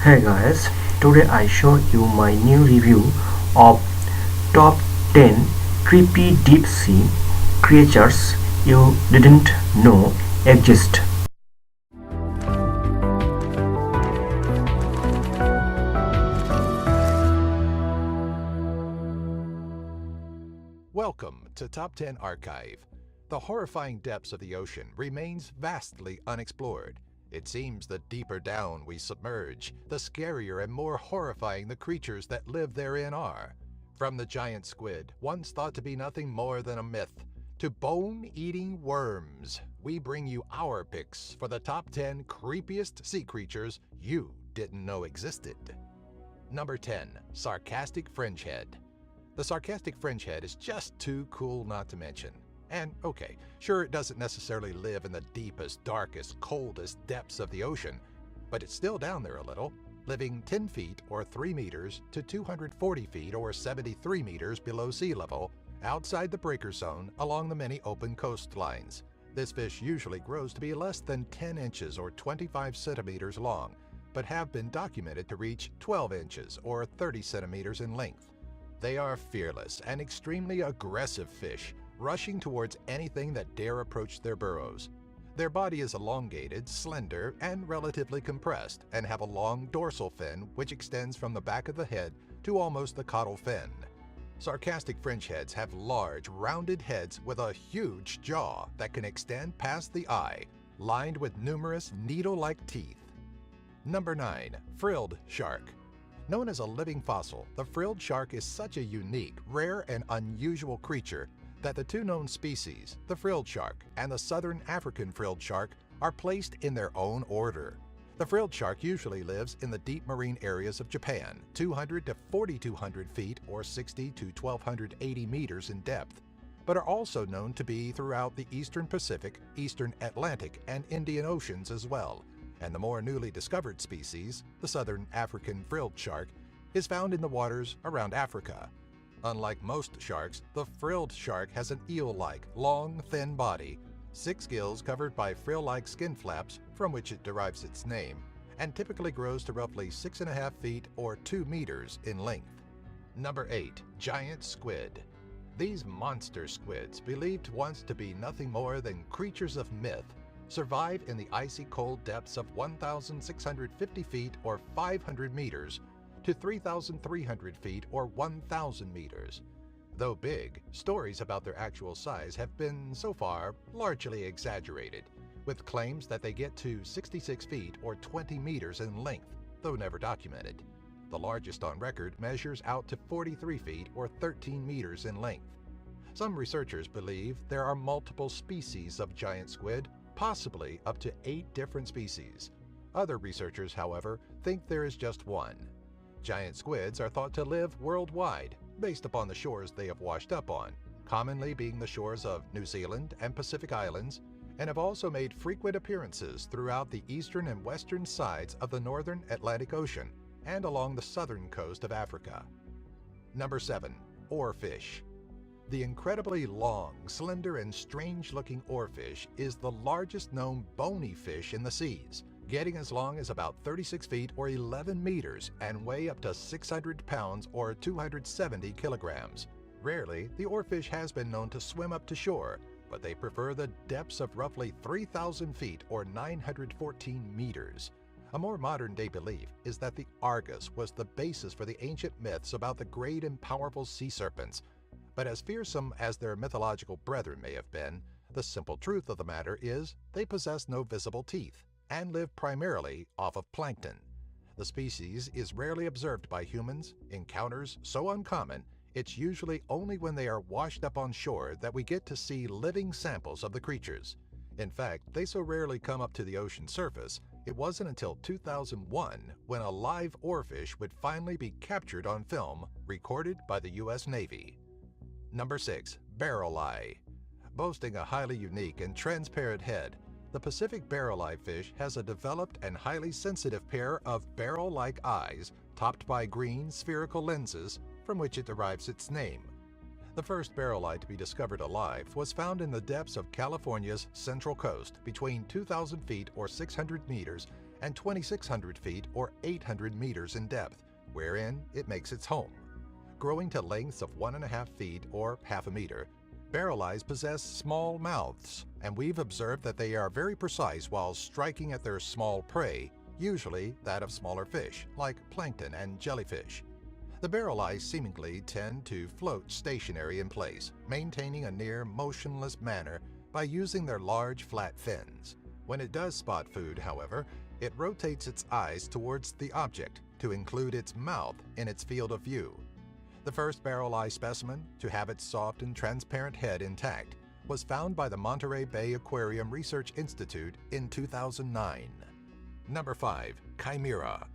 Hey guys, today I show you my new review of top 10 creepy deep sea creatures you didn't know exist. Welcome to Top 10 Archive. The horrifying depths of the ocean remains vastly unexplored. It seems the deeper down we submerge, the scarier and more horrifying the creatures that live therein are. From the giant squid, once thought to be nothing more than a myth, to bone-eating worms, we bring you our picks for the top 10 creepiest sea creatures you didn't know existed. Number 10. Sarcastic Fringehead. The sarcastic fringehead is just too cool not to mention. And okay, sure, it doesn't necessarily live in the deepest, darkest, coldest depths of the ocean, but it's still down there a little, living 10 feet or 3 meters to 240 feet or 73 meters below sea level, outside the breaker zone along the many open coastlines. This fish usually grows to be less than 10 inches or 25 centimeters long, but have been documented to reach 12 inches or 30 centimeters in length. They are fearless and extremely aggressive fish, rushing towards anything that dare approach their burrows. Their body is elongated, slender, and relatively compressed, and have a long dorsal fin which extends from the back of the head to almost the caudal fin. Sarcastic fringeheads have large, rounded heads with a huge jaw that can extend past the eye, lined with numerous needle-like teeth. Number 9. Frilled Shark. Known as a living fossil, the frilled shark is such a unique, rare, and unusual creature that the two known species, the frilled shark and the southern African frilled shark, are placed in their own order. The frilled shark usually lives in the deep marine areas of Japan, 200 to 4,200 feet or 60 to 1,280 meters in depth, but are also known to be throughout the eastern Pacific, eastern Atlantic, and Indian Oceans as well. And the more newly discovered species, the southern African frilled shark, is found in the waters around Africa. Unlike most sharks, the frilled shark has an eel-like, long, thin body, 6 gills covered by frill-like skin flaps from which it derives its name, and typically grows to roughly 6.5 feet or 2 meters in length. Number 8. Giant Squid. These monster squids, believed once to be nothing more than creatures of myth, survive in the icy cold depths of 1,650 feet or 500 meters to 3,300 feet or 1,000 meters. Though big, stories about their actual size have been, so far, largely exaggerated, with claims that they get to 66 feet or 20 meters in length, though never documented. The largest on record measures out to 43 feet or 13 meters in length. Some researchers believe there are multiple species of giant squid, possibly up to 8 different species. Other researchers, however, think there is just one. Giant squids are thought to live worldwide, based upon the shores they have washed up on, commonly being the shores of New Zealand and Pacific Islands, and have also made frequent appearances throughout the eastern and western sides of the northern Atlantic Ocean and along the southern coast of Africa. Number 7. Oarfish. The incredibly long, slender, and strange-looking oarfish is the largest known bony fish in the seas, getting as long as about 36 feet or 11 meters and weigh up to 600 pounds or 270 kilograms. Rarely, the oarfish has been known to swim up to shore, but they prefer the depths of roughly 3,000 feet or 914 meters. A more modern-day belief is that the Argus was the basis for the ancient myths about the great and powerful sea serpents. But as fearsome as their mythological brethren may have been, the simple truth of the matter is they possess no visible teeth and live primarily off of plankton. The species is rarely observed by humans, encounters so uncommon, it's usually only when they are washed up on shore that we get to see living samples of the creatures. In fact, they so rarely come up to the ocean surface, it wasn't until 2001 when a live oarfish would finally be captured on film, recorded by the U.S. Navy. Number 6. Barrel Eye. Boasting a highly unique and transparent head, the Pacific barrel eye fish has a developed and highly sensitive pair of barrel-like eyes topped by green spherical lenses from which it derives its name. The first barrel eye to be discovered alive was found in the depths of California's Central Coast between 2,000 feet or 600 meters and 2,600 feet or 800 meters in depth, wherein it makes its home. Growing to lengths of 1.5 feet or half a meter, barrel eyes possess small mouths, and we've observed that they are very precise while striking at their small prey, usually that of smaller fish, like plankton and jellyfish. The barrel eyes seemingly tend to float stationary in place, maintaining a near motionless manner by using their large flat fins. When it does spot food, however, it rotates its eyes towards the object to include its mouth in its field of view. The first barrel eye specimen to have its soft and transparent head intact was found by the Monterey Bay Aquarium Research Institute in 2009. Number 5. Chimera.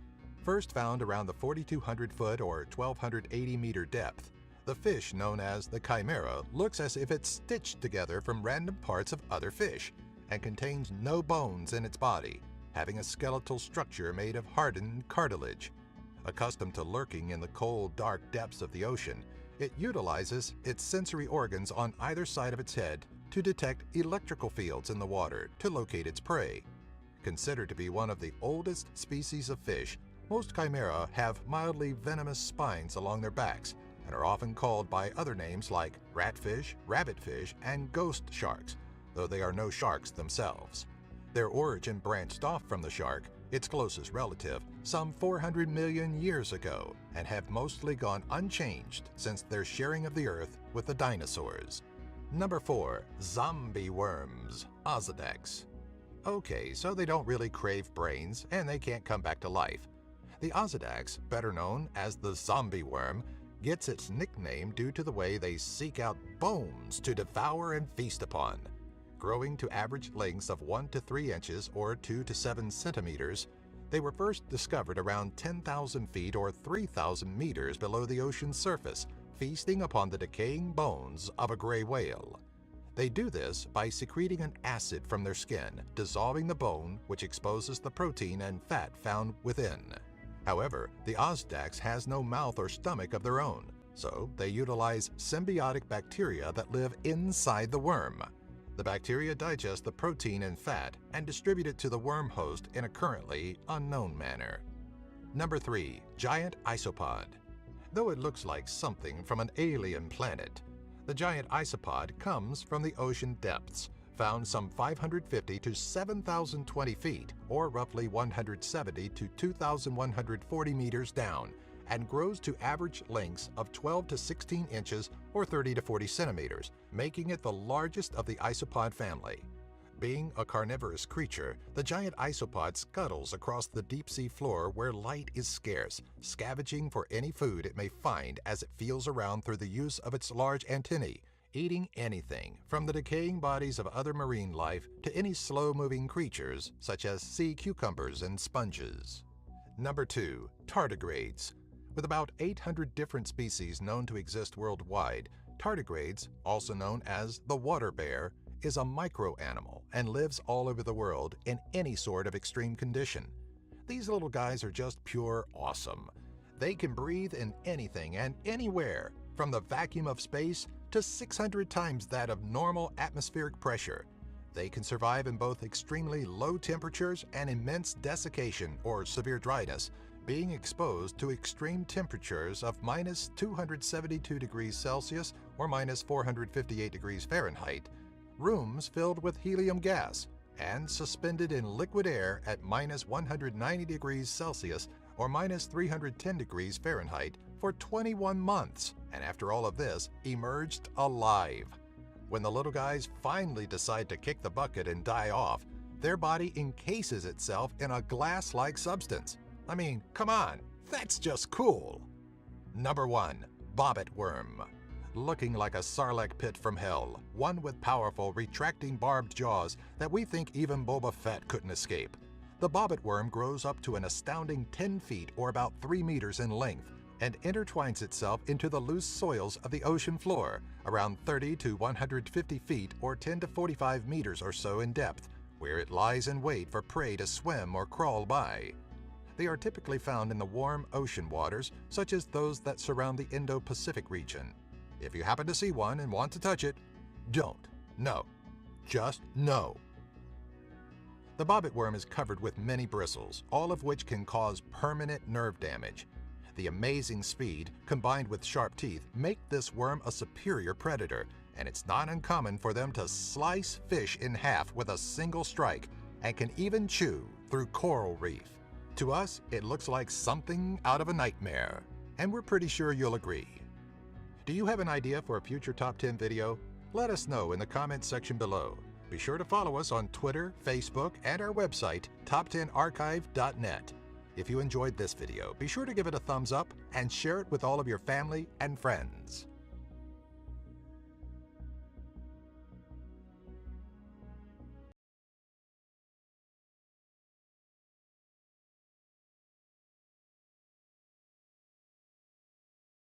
First found around the 4,200 foot or 1,280 meter depth, the fish known as the chimera looks as if it's stitched together from random parts of other fish and contains no bones in its body, having a skeletal structure made of hardened cartilage. Accustomed to lurking in the cold, dark depths of the ocean, it utilizes its sensory organs on either side of its head to detect electrical fields in the water to locate its prey. Considered to be one of the oldest species of fish, most chimera have mildly venomous spines along their backs and are often called by other names like ratfish, rabbitfish, and ghost sharks, though they are no sharks themselves. Their origin branched off from the shark, its closest relative, some 400 million years ago, and have mostly gone unchanged since their sharing of the earth with the dinosaurs. Number 4. Zombie worms, Osedax. Okay, so they don't really crave brains and they can't come back to life. The Osedax, better known as the zombie worm, gets its nickname due to the way they seek out bones to devour and feast upon. Growing to average lengths of 1 to 3 inches or 2 to 7 centimeters, they were first discovered around 10,000 feet or 3,000 meters below the ocean's surface, feasting upon the decaying bones of a gray whale. They do this by secreting an acid from their skin, dissolving the bone, which exposes the protein and fat found within. However, the Osedax has no mouth or stomach of their own, so they utilize symbiotic bacteria that live inside the worm. The bacteria digest the protein and fat and distribute it to the worm host in a currently unknown manner. Number 3. Giant isopod. Though it looks like something from an alien planet, the giant isopod comes from the ocean depths, found some 550 to 7,020 feet, or roughly 170 to 2,140 meters down, and grows to average lengths of 12 to 16 inches or 30 to 40 centimeters, making it the largest of the isopod family. Being a carnivorous creature, the giant isopod scuttles across the deep-sea floor where light is scarce, scavenging for any food it may find as it feels around through the use of its large antennae, eating anything from the decaying bodies of other marine life to any slow-moving creatures such as sea cucumbers and sponges. Number 2. Tardigrades. With about 800 different species known to exist worldwide, tardigrades, also known as the water bear, is a micro-animal and lives all over the world in any sort of extreme condition. These little guys are just pure awesome. They can breathe in anything and anywhere, from the vacuum of space to 600 times that of normal atmospheric pressure. They can survive in both extremely low temperatures and immense desiccation or severe dryness, being exposed to extreme temperatures of minus 272 degrees Celsius or minus 458 degrees Fahrenheit, rooms filled with helium gas, and suspended in liquid air at minus 190 degrees Celsius or minus 310 degrees Fahrenheit for 21 months, and after all of this, emerged alive. When the little guys finally decide to kick the bucket and die off, their body encases itself in a glass-like substance. I mean, come on, that's just cool. Number 1. Bobbit Worm. Looking like a sarlacc pit from hell, one with powerful retracting barbed jaws that we think even Boba Fett couldn't escape. The bobbit worm grows up to an astounding 10 feet or about 3 meters in length and intertwines itself into the loose soils of the ocean floor, around 30 to 150 feet or 10 to 45 meters or so in depth, where it lies in wait for prey to swim or crawl by. They are typically found in the warm ocean waters, such as those that surround the Indo-Pacific region. If you happen to see one and want to touch it, don't. No. Just no. The bobbit worm is covered with many bristles, all of which can cause permanent nerve damage. The amazing speed, combined with sharp teeth, make this worm a superior predator, and it's not uncommon for them to slice fish in half with a single strike, and can even chew through coral reef. To us, it looks like something out of a nightmare, and we're pretty sure you'll agree. Do you have an idea for a future Top 10 video? Let us know in the comments section below. Be sure to follow us on Twitter, Facebook, and our website, top10archive.net. If you enjoyed this video, be sure to give it a thumbs up and share it with all of your family and friends.